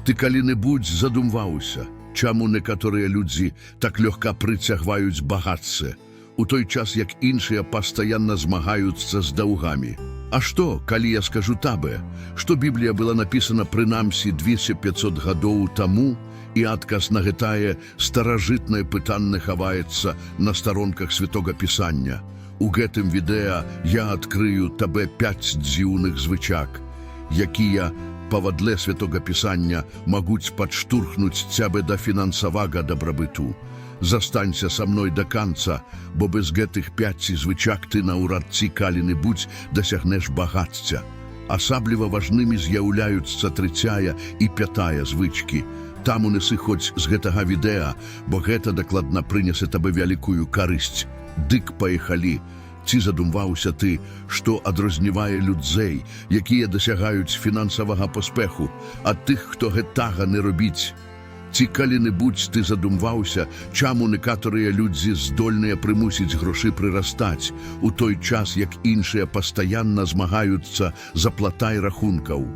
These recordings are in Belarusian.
Ты калі-небудзь задумваўся, чаму некаторыя людзі так лёгка прыцягваюць багатце, у той час як іншыя пастаянна змагаюцца з даўгамі? А што, калі я скажу табе, што Біблія была напісана прынамсі 200-500 гадоў таму, і адказ на гэтае старажытнае пытанне хаваецца на старонках Святога Пісання. У гэтым відэа я адкрыю табе 5 дзіўных звычак, якія, павадле Святога Пісання, могуць падштурхнуць цябе да фінансавага дабрабыту. Застанься са мной до канца, бо без гэтых 5 звычак ты наўрад ці калі-небудзь дасягнеш багацця. Асабліва важнымі з'яўляюцца 3-я і 5-я звычкі. Там унесы хоць з гэтага відэа, бо гэта дакладна прынясе табе вялікую карысць. Дык паехалі. Ці задумваўся ты, што адрознівае людзей, якія дасягаюць фінансавага паспеху, ад тых, хто гэтага не робіць? Ці калі-небудзь ты задумваўся, чаму некаторыя людзі здольныя прымусіць грошы прырастаць, у той час, як іншыя пастаянна змагаюцца за платай рахункаў?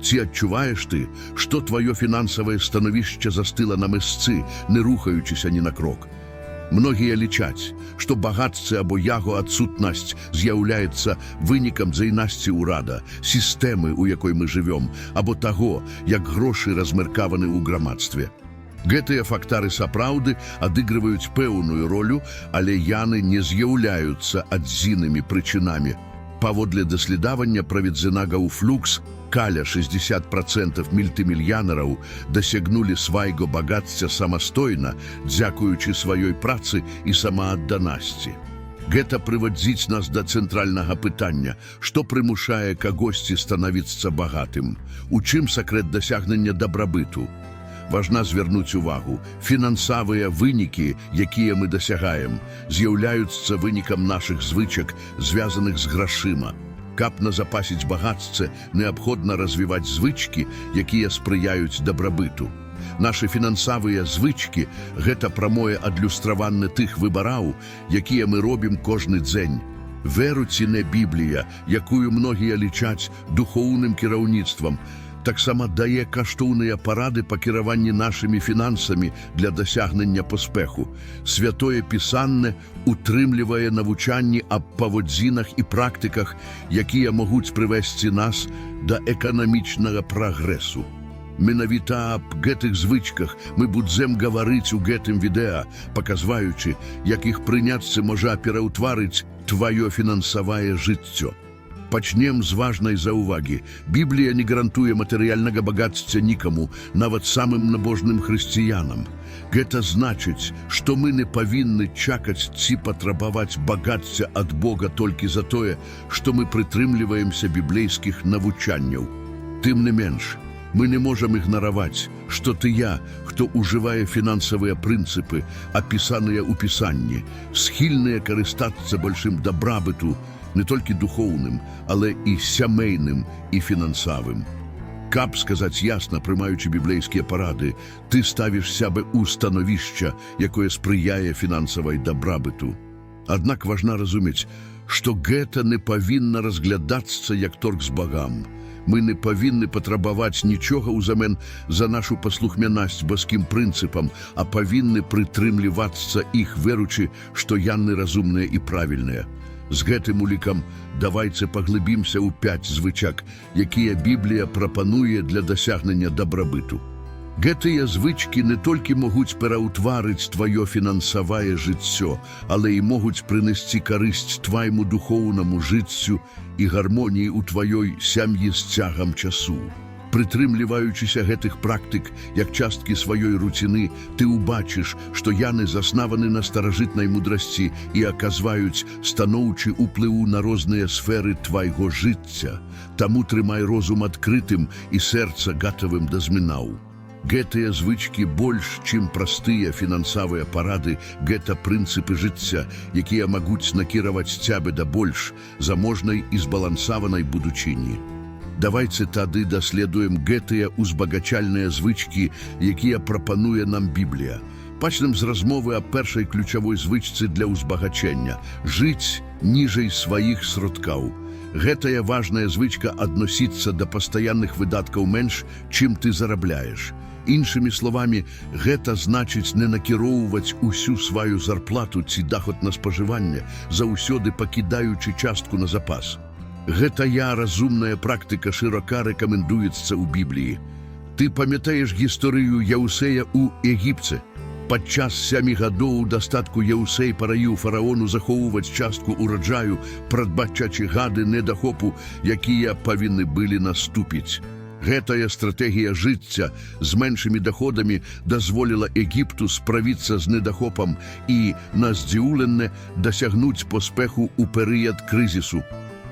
Ці адчуваеш ты, што тваё фінансавае становішча застыла на месцы, не рухаючыся ні на крок? Многія лічаць, што багацце або яго адсутнасць з'яўляецца вынікам дзейнасці ўрада, сістэмы, у якой мы жывём, або таго, як грошы размеркаваны ў грамадстве. Гэтыя фактары сапраўды адыгрываюць пэўную ролю, але яны не з'яўляюцца адзінымі прычынамі. Паводле даследавання праведзенага ў Флукс, каля 60% мультимільянераў дасягнулі свайго багацця самастойна, дзякуючы сваёй працы і самаадданасці. Гэта прыводзіць нас да цэнтральнага пытання, што прымушае кагосьці станавіцца багатым, у чым сакрэт дасягнення дабрабыту. Важна звярнуць увагу, фінансавыя вынікі, якія мы дасягаем, з'яўляюцца вынікам нашых звычак, звязаных з грашыма. Каб назапасіць багацце, неабходна развіваць звычкі, якія спрыяюць дабрабыту. Нашы фінансавыя звычкі – гэта прамое адлюстраванне тых выбараў, якія мы робім кожны дзень. Веру ці не Біблія, якую многія лічаць духоўным кіраўніцтвам, таксама дае каштоўныя парады па кіраванні нашымі фінансамі для дасягнення паспеху. Святое Пісанне утрымлівае навучанні аб паводзінах і практыках, якія могуць прывесці нас да эканамічнага прагрэсу. Менавіта аб гэтых звычках мы будзем гаварыць у гэтым відэа, паказваючы, як іх прыняцце можа пераўтварыць тваё фінансавае жыццё. Пачнем з важнай заўвагі. Біблія не гарантуе матэрыяльнага багацця нікаму, нават самым набожным хрысціянам. Гэта значыць, што мы не павінны чакаць ці патрабаваць багацця ад Бога толькі за тое, што мы прытрымліваемся біблейскіх навучанняў. Тым не менш, мы не можам ігнараваць, што тыя, хто ўжывае фінансавыя прынцыпы, апісаныя ў Пісанні, схільныя карыстацца большым дабрабыту, не толькі духоўным, але і сямейным і фінансавым. Каб сказаць ясна, прымаючы біблейскія парады, ты ставіш сябе ў становішча, якое спрыяе фінансавай дабрабыту. Аднак важна разумець, што гэта не павінна разглядацца як торг з багам. Мы не павінны патрабаваць нічога ўзамен за нашу паслухмянасць боскім прынцыпам, а павінны прытрымлівацца іх, веручы, што яны разумныя і правільныя. З гэтым улікам давайце паглыбімся ў 5 звычак, якія Біблія прапануе для дасягнення дабрабыту. Гэтыя звычкі не толькі могуць пераўтварыць тваё фінансавае жыццё, але і могуць прынесці карысць твайму духоўнаму жыццю і гармоніі ў тваёй сям'і з цягам часу. Прытрымліваючыся гэтых практык, як часткі сваёй руціны, ты ўбачыш, што яны заснаваны на старажытнай мудрасці і аказваюць станоўчы ўплыў на розныя сферы твайго жыцця. Таму трымай розум адкрытым і сэрца гатавым да змінаў. Гэтыя звычкі больш, чым простыя фінансавыя парады, гэта прынцыпы жыцця, якія могуць накіраваць цябе да больш заможнай і збалансаванай будучыні. Давайце тады даследуем гэтыя узбагачальныя звычкі, якія прапануе нам Біблія. Пачнем з размовы аб першай ключавой звычцы для ўзбагачэння – жыць ніжэй сваіх сродкаў. Гэтая важная звычка адносіцца да пастаянных выдаткаў менш, чым ты зарабляеш. Іншымі словамі, гэта значыць не накіроўваць усю сваю зарплату ці доход на спажыванне, заўсёды пакідаючы частку на запас. Гэтая разумная практыка шырока рэкамендуецца ў Бібліі. Ты памятаеш гісторыю Яўсея ў Егіпце? Падчас 7 гадоў дастатку Яўсей параіў фараону захоўваць частку ураджаю, прадбачачы гады недахопу, якія павінны былі наступіць. Гэтая стратэгія жыцця з меншымі доходамі дазволіла Егіпту справіцца з недахопам і, на здзіўленне, дасягнуць поспеху ў перыяд крызісу.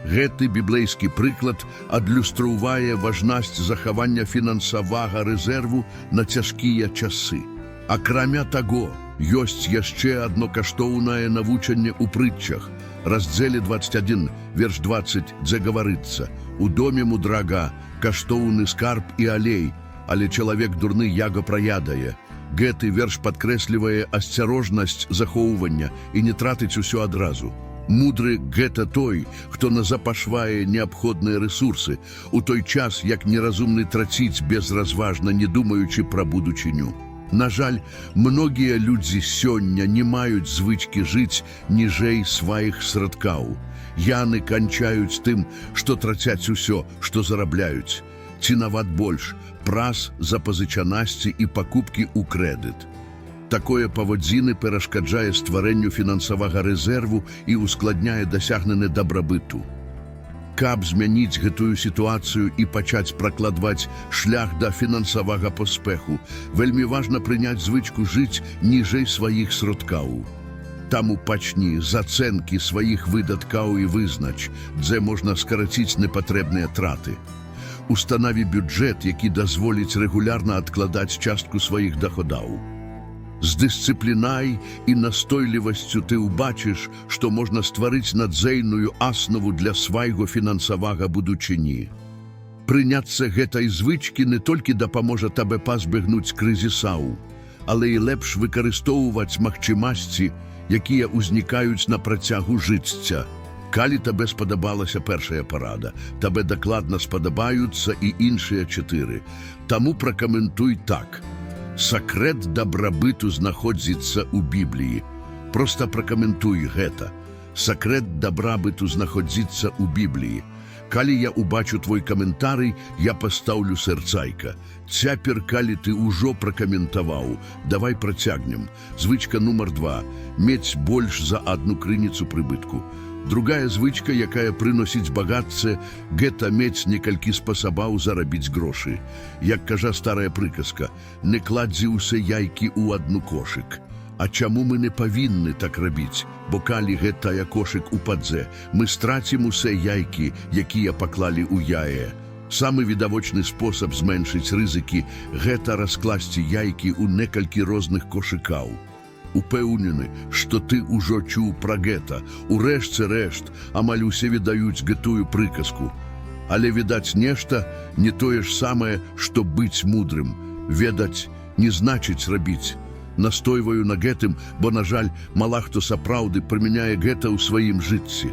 Гэты біблейскі прыклад адлюстроўвае важнасць захавання фінансавага рэзерву на цяжкія часы. Акрамя таго, ёсць яшчэ адно каштоўнае навучанне ў прытчах. Раздзеле 21, верш 20, дзе гаварыцца: «У доме мудрага каштоўны скарб і алей, але чалавек дурны яго праядае». Гэты верш падкрэслівае асцярожнасць захоўвання і не тратыць усё адразу. Мудры – гэта той, хто назапашвае неабходныя рэсурсы, у той час, як неразумны траціць безразважна, не думаючы пра будучыню. На жаль, многія людзі сёння не маюць звычкі жыць ніжэй сваіх сродкаў. Яны канчаюць тым, што трацяць усё, што зарабляюць, ці нават больш, праз запазычанасці і пакупкі ў крэдыт. Такое паводзіны перашкаджае стварэнню фінансавага рэзерву і ускладняе дасягненне дабрабыту. Каб змяніць гэтую сітуацыю і пачаць пракладваць шлях да фінансавага поспеху, вельмі важна прыняць звычку жыць ніжэй сваіх сродкаў. Таму пачні з ацэнкі сваіх выдаткаў і вызнач, дзе можна скараціць непатрэбныя траты. Устанаві бюджэт, які дазволіць рэгулярна адкладаць частку сваіх доходаў. З дысцыплінай і настойлівасцю ты ўбачыш, што можна стварыць надзейную аснову для свайго фінансавага будучыні. Прыняцца гэтай звычкі не толькі дапаможа табе пазбегнуць крызісаў, але і лепш выкарыстоўваць магчымасці, якія ўзнікаюць на працягу жыцця. Калі табе спадабалася першая парада, табе дакладна спадабаюцца і іншыя 4. Таму пракаментуй так. Сакрэт дабрабыту знаходзіцца ў Бібліі. Проста пракаментуй гэта. Сакрэт дабрабыту знаходзіцца ў Бібліі. Калі я убачу твой каментарый, я пастаўлю сэрцайка. Цяпер, калі ты ўжо пракаментаваў, давай працягнем. Звычка нумар 2. Мець больш за адну крыніцу прыбытку. Другая звычка, якая прыносіць багатце, гэта мець некалькі спасабаў зарабіць грошы. Як кажа старая прыказка, не кладзі ўсе яйкі ў адну кошык. А чаму мы не павінны так рабіць? Бо калі гэтая кошык упадзе, мы страцім усе яйкі, якія паклалі ў яе. Самы відавочны спосаб зменшыць рызыкі – гэта раскласці яйкі ў некалькі розных кошыкаў. Упэўнены, што ты ўжо чуў пра гэта. У рэшце рэшт, амаль усе ведаюць гэтую прыказку. Але ведаць нешта не тое ж самае, што быць мудрым. Ведаць не значыць рабіць. Настойваю на гэтым, бо, на жаль, мала хто сапраўды прымяняе гэта ў сваім жыцці.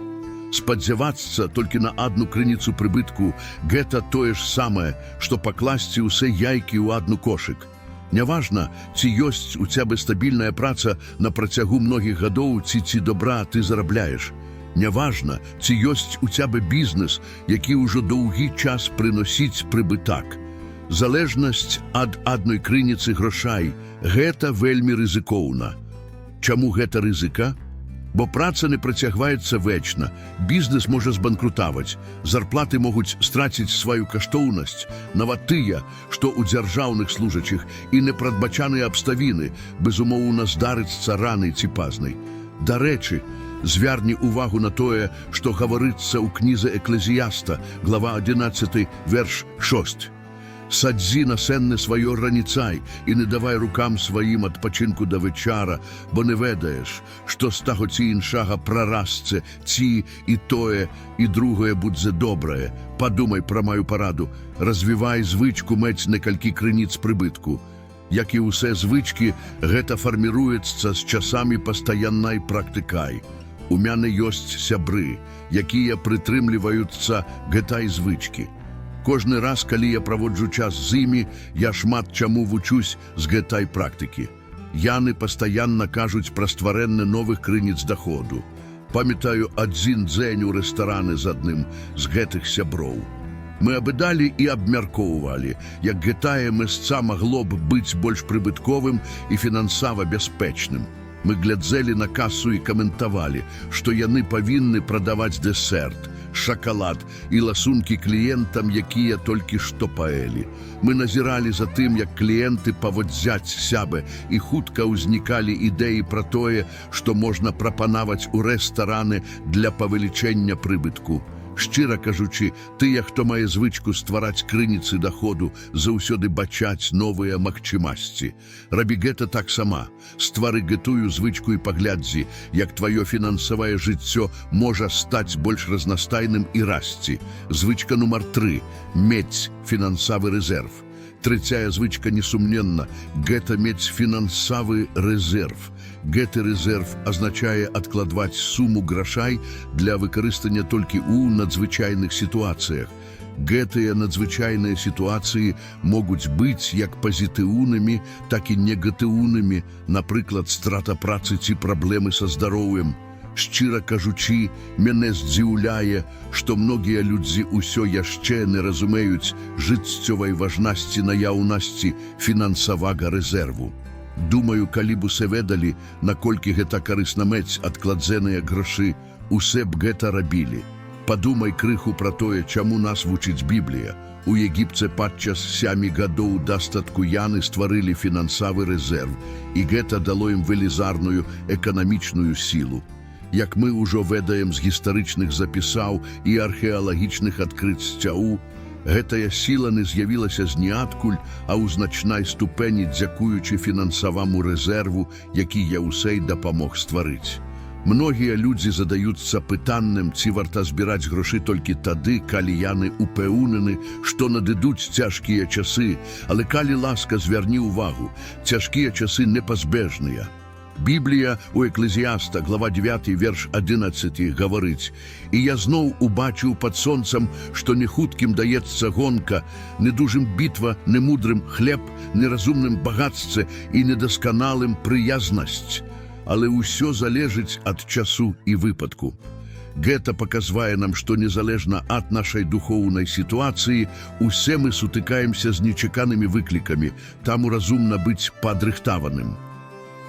Спадзявацца толькі на адну крыніцу прыбытку – гэта тое ж самае, што пакласці ўсе яйкі ў адну кошык. Няважна, ці ёсць у цябе стабільная праца на працягу многіх гадоў, ці добра ты зарабляеш. Няважна, ці ёсць у цябе бізнес, які ўжо доўгі час прыносіць прыбытак. Залежнасць ад адной крыніцы грошай – гэта вельмі рызыкоўна. Чаму гэта рызыка? Бо праца не працягваецца вечна, бізнес можа збанкрутаваць, зарплаты могуць страціць сваю каштоўнасць, нават тыя, што ў дзяржаўных служачых, і непрадбачаныя абставіны, безумоўна, здарыцца раны ці пазнай. Дарэчы, звярні увагу на тое, што гаворыцца ў кнізе Эклезіяста, глава 11, верш 6. Садзі насенне сваё раніцай і не давай рукам сваім адпачынку да вечара, бо не ведаеш, што з таго ці іншага прарасце, ці і тое, і другое будзе добрае. Падумай пра маю параду, развівай звычку мець некалькі крыніц прыбытку. Як і ўсе звычкі, гэта фарміруецца з часамі пастаяннай практыкай. У мяне ёсць сябры, якія прытрымліваюцца гэтай звычкі. Кожны раз, калі я праводжу час з імі, я шмат чаму вучусь з гэтай практыкі. Яны пастаянна кажуць пра стварэнне новых крыніц даходу. Памятаю адзін дзень у рэстараны з адным з гэтых сяброў. Мы абыдалі і абмяркоўвалі, як гэтае месца магло б быць больш прыбытковым і фінансава бяспечным. Мы глядзелі на касу і каментавалі, што яны павінны прадаваць дэсерт, шакалад і ласункі кліентам, якія толькі што паэлі. Мы назіралі за тым, як кліенты паводзяць сябе, і хутка ўзнікалі ідэі пра тое, што можна прапанаваць у рэстараны для павелічэння прыбытку. Шчыра кажучы, тыя, хто мае звычку ствараць крыніцы даходу, заўсёды бачаць новыя магчымасці. Рабі гэта таксама. Ствары гэтую звычку і паглядзі, як тваё фінансавае жыццё можа стаць больш разнастайным і расці. Звычка нумар 3. Мець фінансавы рэзерв. Трэцяя звычка, несумненна, гэта мець фінансавы рэзерв. Гэты рэзерв азначае адкладваць суму грашай для выкарыстання толькі ў надзвычайных сітуацыях. Гэтыя надзвычайныя сітуацыі могуць быць як пазітыўнымі, так і негатыўнымі, напрыклад, страта працы ці праблемы са здароўем. Шчыра кажучы, мяне здзіўляе, што многія людзі ўсё яшчэ не разумеюць жыццёвай важнасці наяўнасці фінансавага рэзерву. Думаю, калі б усе ведалі, наколькі гэта карысна мець адкладзеныя грошы, усе б гэта рабілі. Падумай крыху пра тое, чаму нас вучыць Біблія. У Егіпце падчас 7 гадоў дастатку яны стварылі фінансавы рэзерв, і гэта дало ім велізарную эканамічную сілу. Як мы ўжо ведаем з гістарычных запісаў і археалагічных адкрыццяў, гэтая сіла не з'явілася з ніадкуль, а ў значнай ступені дзякуючы фінансаваму рэзерву, які Яўсей дапамог стварыць. Многія людзі задаюцца пытаннем, ці варта збіраць грошы толькі тады, калі яны упэўнены, што надыдуць цяжкія часы, але калі ласка, звярні ўвагу, цяжкія часы непазбежныя. Біблія у Еклезіаста, глава 9, верш 11, гаворыць: «І я зноў убачыў пад сонцам, што не хуткім даецца гонка, не дужым бітва, не мудрым хлеб, неразумным багацце і недасканалым прыязнасць». Але ўсё залежыць ад часу і выпадку. Гэта паказвае нам, што незалежна ад нашай духоўнай сітуацыі, усе мы сутыкаемся з нечаканымі выклікамі, таму разумна быць падрыхтаваным.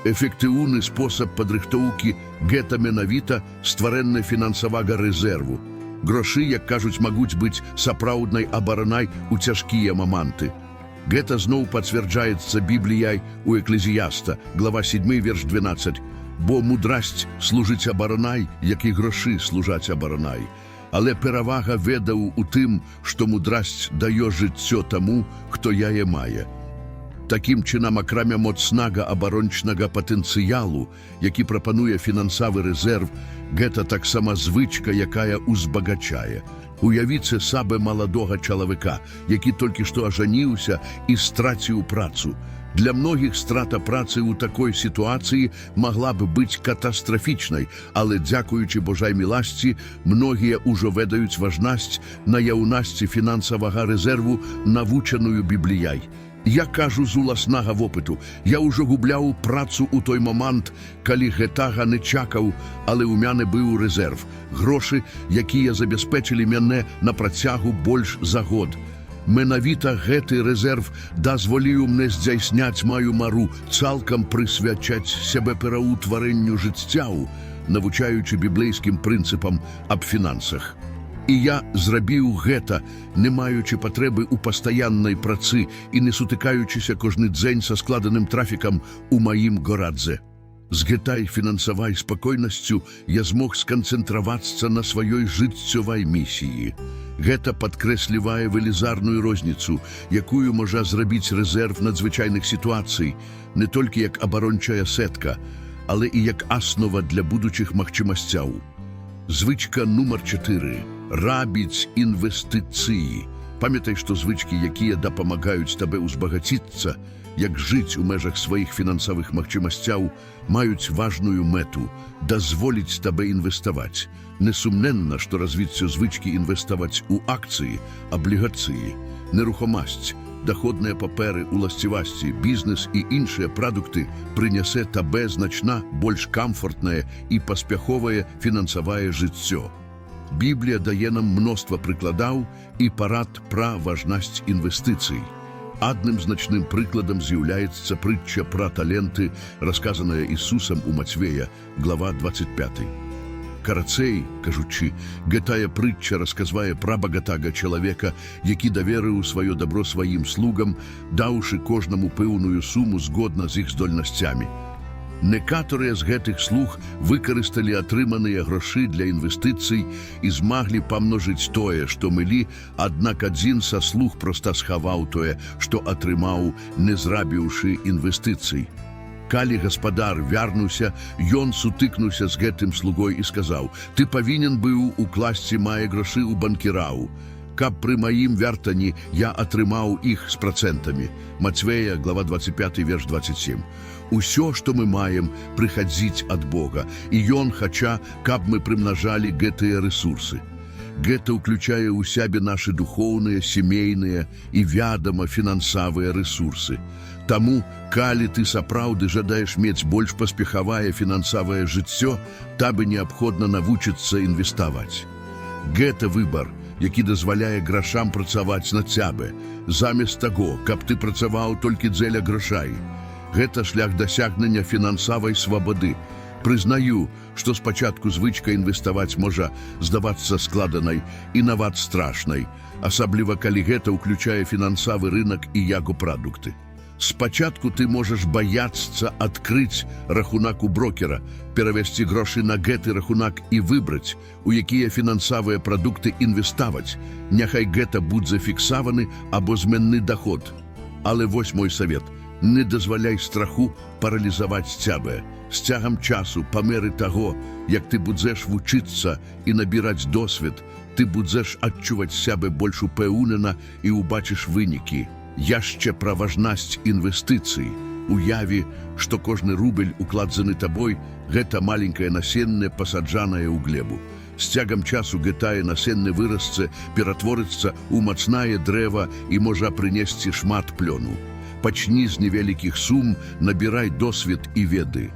Эфектыўны спосаб падрыхтоўкі – гэта менавіта стварэнне фінансавага рэзерву. Грошы, як кажуць, могуць быць сапраўднай абаранай у цяжкія моманты. Гэта зноў пацвярджаецца Бібліяй у Еклезіаста, глава 7, верш 12. «Бо мудрасць служыць абаранай, як і грошы служаць абаранай. Але перавага ведаў у тым, што мудрасць дае жыццё таму, хто яе мае». Такім чынам, акрамя моцнага абарончнага патэнцыялу, які прапануе фінансавы рэзерв, гэта таксама звычка, якая узбагачае. Уявіце сабе маладога чалавека, які толькі што ажаніўся і страціў працу. Для многіх страта працы ў такой сітуацыі магла б быць катастрафічнай, але, дзякуючы Божай міласці, многія ўжо ведаюць важнасць наяўнасці фінансавага рэзерву, навучаную Бібліяй. Я кажу з уласнага вопыту, я ўжо губляў працу ў той момант, калі гэтага не чакаў, але ў мяне быў рэзерв, грошы, якія забяспечылі мяне на працягу больш за год. Менавіта гэты рэзерв дазволіў мне здзяйсняць маю мару, цалкам прысвячаць сябе пераўтварэнню жыццяў, навучаючы біблейскім прынцыпам аб фінансах. І я зрабіў гэта, не маючы патрэбы ў пастаяннай працы і не сутыкаючыся кожны дзень са складаным трафікам у маім горадзе. З гэтай фінансавай спакойнасцю я змог сканцэнтравацца на сваёй жыццёвай місіі. Гэта падкрэслівае велізарную розніцу, якую можа зрабіць рэзерв надзвычайных сітуацый, не толькі як абарончая сетка, але і як аснова для будучых магчымасцяў. Звычка нумар 4. Рабіць інвестыцыі. Памятай, што звычкі, якія дапамагаюць табе ўзбагаціцца, як жыць у межах сваіх фінансавых магчымасцяў, маюць важную мэту – дазволіць табе інвеставаць. Несумненна, што развіццё звычкі інвеставаць у акцыі, аблігацыі, нерухомасць, доходныя паперы, уласцівасці, бізнес і іншыя прадукты прынясе табе значна больш камфортнае і паспяховае фінансавае жыццё. Біблія дае нам мноства прыкладаў і парад пра важнасць інвестыцый. Адным значным прыкладам з'яўляецца прытча пра таленты, расказаная Ісусам у Мацвея, глава 25. Карацей, кажучы, гэтая прытча расказвае пра багатага чалавека, які даверыў сваё дабро сваім слугам, даўшы кожнаму пэўную суму згодна з іх здольнасцямі. Некаторыя з гэтых слуг выкарысталі атрыманыя грошы для інвестыцый і змаглі памножыць тое, што мелі, аднак адзін са слуг проста схаваў тое, што атрымаў, не зрабіўшы інвестыцый. Калі гаспадар вярнуўся, ён сутыкнуўся з гэтым слугой і сказаў: «Ты павінен быў укласці мае грошы ў банкіраў, каб пры маім вяртані я атрымаў іх з працэнтамі». Мацвея, глава 25, верш 27. Усё, што мы маем, прыхадзіць ад Бога, і Ён хача, каб мы прымнажалі гэтыя рэсурсы. Гэта ўключае ў сябе нашы духоўныя, сямейныя і, вядома, фінансавыя рэсурсы. Таму, калі ты сапраўды жадаеш мець больш паспехавае фінансавае жыццё, табе неабходна навучыцца інвеставаць. Гэта выбар, які дазваляе грашам працаваць на цябе, замест таго, каб ты працаваў толькі дзеля грошай. Гэта шлях дасягнення фінансавай свабоды. Прызнаю, што спачатку звычка інвеставаць можа здавацца складанай і нават страшнай, асабліва калі гэта ўключае фінансавы рынок і яго прадукты. Спачатку ты можаш баяцца адкрыць рахунак у брокера, перавесці грошы на гэты рахунак і выбраць, у якія фінансавыя прадукты інвеставаць. Няхай гэта будзе фіксаваны або зменны доход. Але вось мой савет: не дазваляй страху паралізаваць цябе. З цягам часу, па меры таго, як ты будзеш вучыцца і набіраць досвед, ты будзеш адчуваць сябе больш упэўнена і ўбачыш вынікі. Яшчэ пра важнасць інвестыцый. Уяві, што кожны рубель, укладзаны табой, гэта маленькае насенне, пасаджанае ў глебу. З цягам часу гэтае насенне вырасце, ператворыцца ў мацнае дрэва і можа прынесці шмат плёну. Пачні з невялікіх сум, набірай досвед і веды.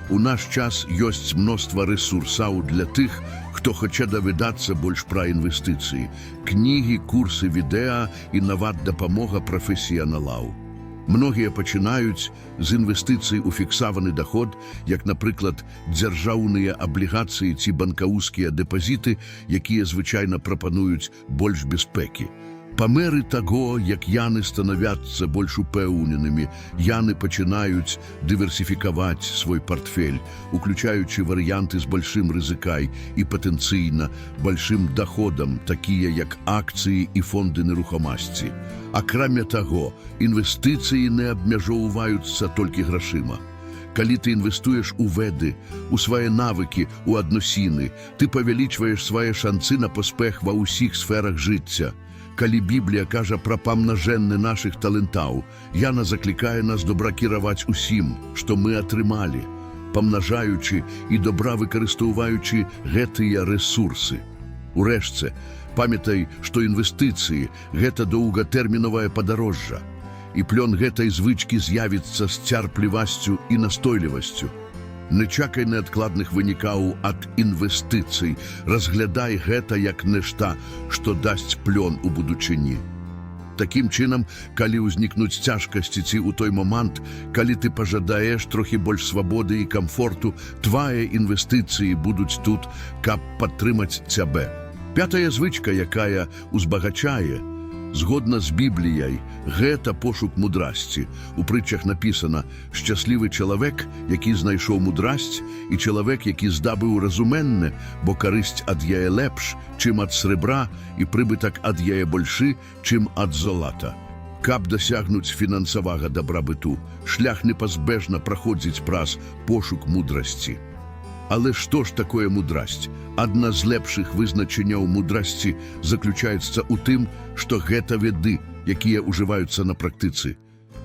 У наш час ёсць мноства рэсурсаў для тых, хто хоча даведацца больш пра інвестыцыі. Кнігі, курсы відэа і нават дапамога прафесіяналаў. Многія пачынаюць з інвестыцый у фіксаваны доход, як, напрыклад, дзяржаўныя аблігацыі ці банкаўскія дэпазіты, якія звычайна прапануюць больш бяспекі. Па меры таго, як яны становяцца больш упэўненымі, яны пачынаюць дыверсіфікаваць свой партфель, уключаючы варыянты з большим рызыкай і патэнцыйна большим доходам, такія як акцыі і фонды нерухомасці. Акрамя таго, інвестыцыі не абмяжоўваюцца толькі грашыма. Калі ты інвестуеш у веды, у свае навыкі, у адносіны, ты павялічваеш свае шанцы на паспех ва ўсіх сферах жыцця. Калі Біблія кажа пра памнажэнне нашых талентаў, яна заклікае нас добра кіраваць усім, што мы атрымалі, памнажаючы і добра выкарыстоўваючы гэтыя рэсурсы. Урэшце, памятай, што інвестыцыі – гэта доўгатэрміновае падарожжа, і плён гэтай звычкі з'явіцца з цярплівасцю і настойлівасцю. Не чакай неадкладных вынікаў ад інвестыцый, разглядай гэта як нешта, што дасць плён у будучыні. Такім чынам, калі ўзнікнуць цяжкасці ці ў той момант, калі ты пажадаеш трохі больш свабоды і камфорту, твае інвестыцыі будуць тут, каб падтрымаць цябе. Пятая звычка, якая узбагачае, згодна з Бібліяй, гэта пошук мудрасці. У прытчах напісана: «Шчаслівы чалавек, які знайшоў мудрасць, і чалавек, які здабыў разуменне, бо карысць ад яе лепш, чым ад срэбра, і прыбытак ад яе большы, чым ад золата». Каб дасягнуць фінансавага дабрабыту, шлях непазбежна праходзіць праз пошук мудрасці. Але што ж такое мудрасць? Адна з лепшых вызначэнняў мудрасці заключаецца ў тым, што гэта веды, якія ўжываюцца на практыцы.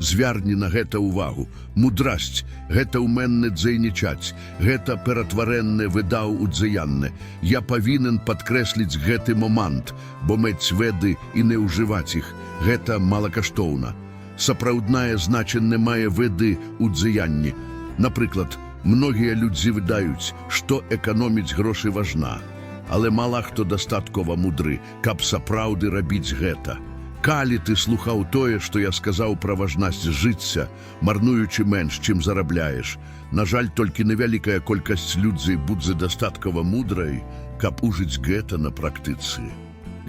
Звярні на гэта ўвагу. Мудрасць – гэта ўменне дзейнічаць, гэта ператварэнне выдаў у дзеянне. Я павінен падкрэсліць гэты момант, бо мець веды і не ўжываць іх – гэта малакаштоўна. Сапраўднае значэнне мае веды ў дзеянні. Напрыклад, многія людзі выдаюць, што эканоміць грошы важна, але мала хто дастаткова мудры, каб сапраўды рабіць гэта. Калі ты слухаў тое, што я сказаў пра важнасць жыцця, марнуючы менш, чым зарабляеш, на жаль, толькі невялікая колькасць людзей будзе дастаткова мудрай, каб ужыць гэта на практыцы.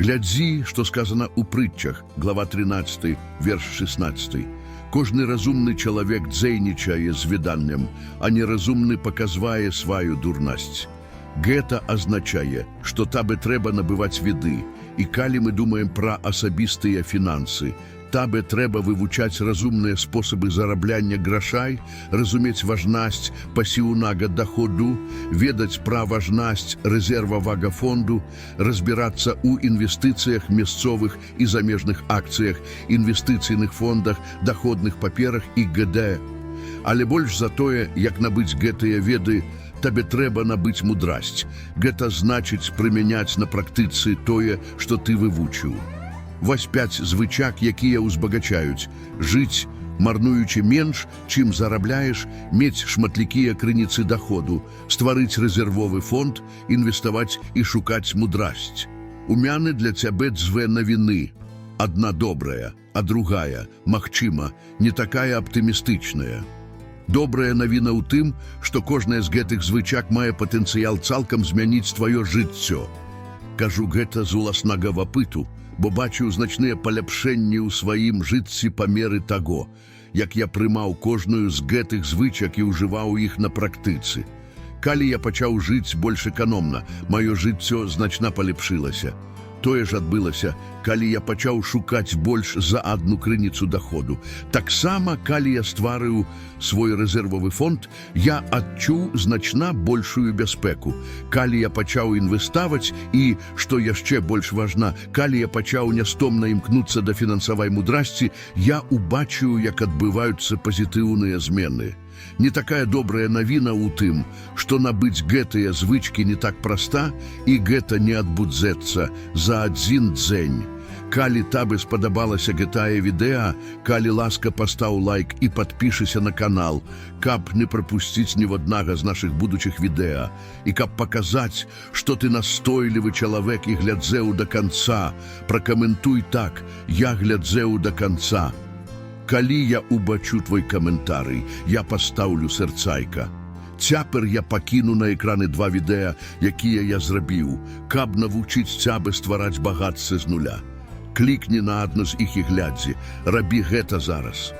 Глядзі, што сказана ў прытчах, глава 13, верш 16. Кожны разумны чалавек дзейнічае з веданнем, а неразумны паказвае сваю дурнасць. Гэта азначае, што табе трэба набываць веды, і калі мы думаем пра асабістыя фінансы, табе трэба вывучаць разумныя спосабы зарабляння грашай, разумець важнасць пасіўнага даходу, ведаць пра важнасць рэзервавага фонду, разбірацца ў інвестыцыях мясцовых і замежных акцыях, інвестыцыйных фондах, даходных паперах і г.д. Але больш за тое, як набыць гэтыя веды, табе трэба набыць мудрасць. Гэта значыць прымяняць на практыцы тое, што ты вывучыў. Вось 5 звычак, якія ўзбагачаюць. Жыць, марнуючы менш, чым зарабляеш, мець шматлікія крыніцы даходу, стварыць рэзервовы фонд, інвеставаць і шукаць мудрасць. У мяне для цябе дзве навіны. Адна добрая, а другая, магчыма, не такая аптымістычная. Добрая навіна ў тым, што кожная з гэтых звычак мае патэнцыял цалкам змяніць тваё жыццё. Кажу гэта з уласнага вапыту, бо бачыў значныя паляпшэнні ў сваім жыцці па меры таго, як я прымаў кожную з гэтых звычак і ўжываў іх на практыцы. Калі я пачаў жыць больш эканомна, маё жыццё значна палепшылася. Тое ж адбылася, калі я пачаў шукаць больш за адну крыніцу даходу. Таксама, калі я стварыў свой рэзервовы фонд, я адчуў значна большую бяспеку. Калі я пачаў інвеставаць і, што яшчэ больш важна, калі я пачаў нястомна імкнуцца да фінансавай мудрасці, я убачыў, як адбываюцца пазітыўныя змены. Не такая добрая навіна ў тым, што набыць гэтыя звычкі не так праста, і гэта не адбудзецца за адзін дзень. Калі табе спадабалася гэтае відэа, калі ласка пастаў лайк і падпішыся на канал, каб не прапусціць ніводнага з нашых будучых відэа, і каб паказаць, што ты настойлівы чалавек і глядзеў да канца, пракаментуй так: я глядзеў да канца. Калі я убачу твой каментарый, я пастаўлю сэрцайка. Цяпер я пакіну на экраны 2 відэа, якія я зрабіў, каб навучыць цябе ствараць багацце з нуля. Клікні на адно з іх і глядзі. Рабі гэта зараз.